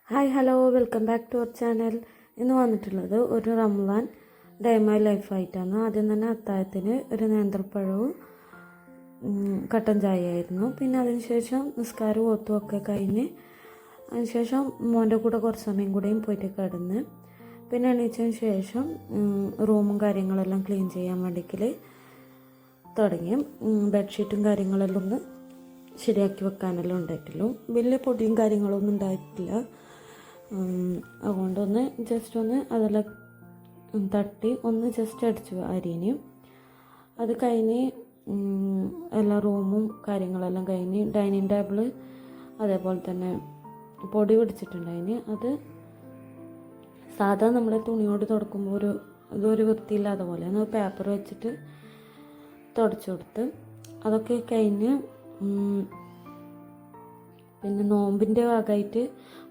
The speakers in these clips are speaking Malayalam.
Hi hello welcome back to our channel. ഇന്ന് വന്നിട്ടുള്ളത് ഒരു റംസാൻ ഡേ മൈ ലൈഫായിട്ടാണ്. ആദ്യം തന്നെ അത്താഴത്തിന് ഒരു നേന്ത്രപ്പഴവും കട്ടൻ ചായയായിരുന്നു. പിന്നെ അതിനുശേഷം നിസ്കാരവും ഒത്തും ഒക്കെ കഴിഞ്ഞ് അതിനുശേഷം മോൻ്റെ കൂടെ കുറച്ച് സമയം കൂടെയും പോയിട്ട് കിടന്ന് പിന്നെ എണീച്ചതിന് ശേഷം റൂമും കാര്യങ്ങളെല്ലാം ക്ലീൻ ചെയ്യാൻ വേണ്ടിയിട്ട് തുടങ്ങി. ബെഡ്ഷീറ്റും കാര്യങ്ങളെല്ലാം ഒന്ന് ശരിയാക്കി വെക്കാനെല്ലാം ഉണ്ടായിട്ടുള്ളൂ. വലിയ പൊടിയും കാര്യങ്ങളൊന്നും ഉണ്ടായിട്ടില്ല. അതുകൊണ്ടൊന്ന് ജസ്റ്റ് ഒന്ന് അതെല്ലാം തട്ടി ഒന്ന് ജസ്റ്റ് അടിച്ചു അരിയും. അത് കഴിഞ്ഞ് എല്ലാ റൂമും കാര്യങ്ങളെല്ലാം കഴിഞ്ഞ് ഡൈനിങ് ടേബിള് അതേപോലെ തന്നെ പൊടി പിടിച്ചിട്ടുണ്ടായിന്. അത് സാധാ നമ്മളെ തുണിയോട് തുടക്കുമ്പോൾ ഇതൊരു വൃത്തിയില്ലാതെ പോലെ ഒന്ന് പേപ്പർ വെച്ചിട്ട് തുടച്ചു കൊടുത്ത് അതൊക്കെ കഴിഞ്ഞ് പിന്നെ നോമ്പിൻ്റെ ഭാഗമായിട്ട്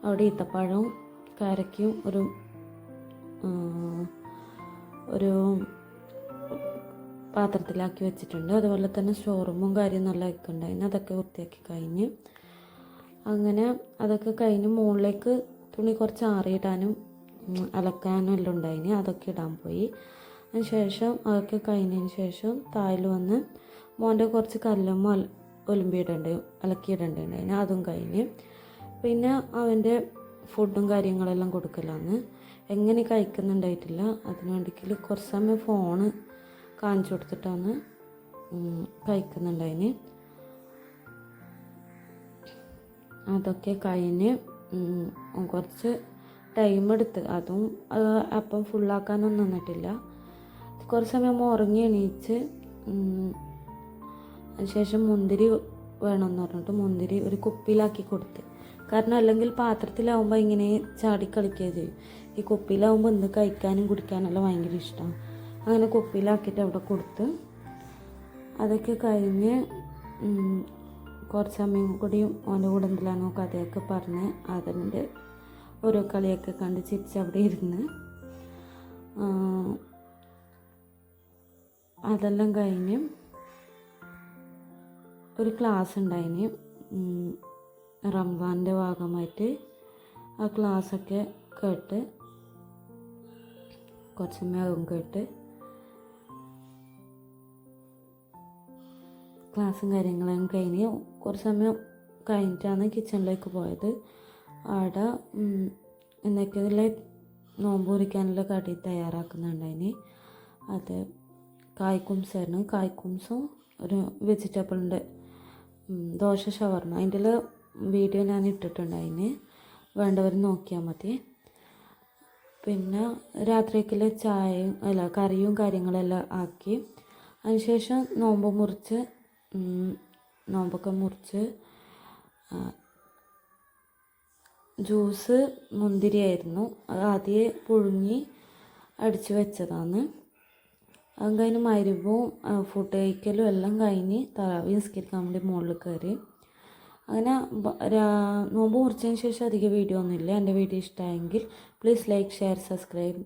അവിടെ ഈത്തപ്പഴവും കാരക്കയും ഒരു പാത്രത്തിലാക്കി വെച്ചിട്ടുണ്ട്. അതുപോലെ തന്നെ സ്റ്റോർ റൂമും കാര്യം നല്ല ഉണ്ടായിരുന്നു. അതൊക്കെ വൃത്തിയാക്കി കഴിഞ്ഞ് അങ്ങനെ അതൊക്കെ കഴിഞ്ഞ് മുകളിലേക്ക് തുണി കുറച്ച് ആറിയിടാനും അലക്കാനും എല്ലാം ഉണ്ടായിന്. അതൊക്കെ ഇടാൻ പോയി. അതിന് ശേഷം അതൊക്കെ കഴിഞ്ഞതിന് ശേഷം താഴെ വന്ന് മോൻ്റെ കുറച്ച് കല്ലും അലക്കിയിടേണ്ടതുണ്ടായിന്. അതും കഴിഞ്ഞ് പിന്നെ അവൻ്റെ ഫുഡും കാര്യങ്ങളെല്ലാം കൊടുക്കലാന്ന്. എങ്ങനെ കഴിക്കുന്നുണ്ടായിട്ടില്ല. അതിന് വേണ്ടിയിട്ട് കുറച്ച് സമയം ഫോണ് കാണിച്ചു കൊടുത്തിട്ടാണ് കഴിക്കുന്നുണ്ടായിന്. അതൊക്കെ കഴിഞ്ഞ് കുറച്ച് ടൈം എടുത്ത് അതും അപ്പം ഫുള്ളാക്കാനൊന്നും നിന്നിട്ടില്ല. കുറച്ച് സമയം ഉറങ്ങി എണീച്ച് അതിനുശേഷം മുന്തിരി വേണമെന്ന് പറഞ്ഞിട്ട് മുന്തിരി ഒരു കുപ്പിയിലാക്കി കൊടുത്ത്. കാരണം അല്ലെങ്കിൽ പാത്രത്തിലാവുമ്പോൾ ഇങ്ങനെ ചാടിക്കളിക്കുകയും ചെയ്യും. ഈ കുപ്പിയിലാവുമ്പോൾ എന്ത് കഴിക്കാനും കുടിക്കാനെല്ലാം ഭയങ്കര ഇഷ്ടമാണ്. അങ്ങനെ കുപ്പിയിലാക്കിയിട്ട് അവിടെ കൊടുത്ത് അതൊക്കെ കഴിഞ്ഞ് കുറച്ച് സമയം കൂടിയും ഓൻ്റെ കൂടെ എന്തെല്ലാനോ കഥയൊക്കെ പറഞ്ഞ് അതിൻ്റെ ഓരോ കളിയൊക്കെ കണ്ട് ചിരിച്ച് അവിടെ ഇരുന്ന് അതെല്ലാം കഴിഞ്ഞ് ഒരു ക്ലാസ് ഉണ്ടായിന് റംസാൻ്റെ ഭാഗമായിട്ട്. ആ ക്ലാസ്സൊക്കെ കേട്ട് കുറച്ച് സമയം കേട്ട് ക്ലാസ്സും കാര്യങ്ങളും കഴിഞ്ഞ് കുറച്ച് സമയം കഴിഞ്ഞിട്ടാണ് കിച്ചണിലേക്ക് പോയത്. അവിടെ എന്തൊക്കെയുള്ള നോമ്പ് കുറിക്കാനുള്ള കടി തയ്യാറാക്കുന്നുണ്ടായിന്. അത് കായ്ക്കുംസായിരുന്നു. കായ്ക്കുംസും ഒരു വെജിറ്റബിളിൻ്റെ ദോശ ഷവർമ അതിൻ്റെ വീഡിയോ ഞാൻ ഇട്ടിട്ടുണ്ടായിന്. വേണ്ടവർ നോക്കിയാൽ മതി. പിന്നെ രാത്രിക്കുള്ള ചായയും കറിയും കാര്യങ്ങളെല്ലാം ആക്കി അതിനുശേഷം നോമ്പൊക്കെ മുറിച്ച് ജ്യൂസ് മുന്തിരിയായിരുന്നു. അത് ആദ്യം പുഴുങ്ങി അടിച്ച് വെച്ചതാണ്. അതും കഴിഞ്ഞ് മഗ്‌രിബും ഫുഡ് കഴിക്കലും എല്ലാം കഴിഞ്ഞ് തറാവീഹ് നിസ്കരിക്കാൻ വേണ്ടി മുകളിൽ കയറി. അങ്ങനെ നോമ്പ് മുറിച്ചതിന് ശേഷം അധികം വീഡിയോ ഒന്നുമില്ല. എൻ്റെ വീഡിയോ ഇഷ്ടമായെങ്കിൽ പ്ലീസ് ലൈക്ക് ഷെയർ സബ്സ്ക്രൈബ്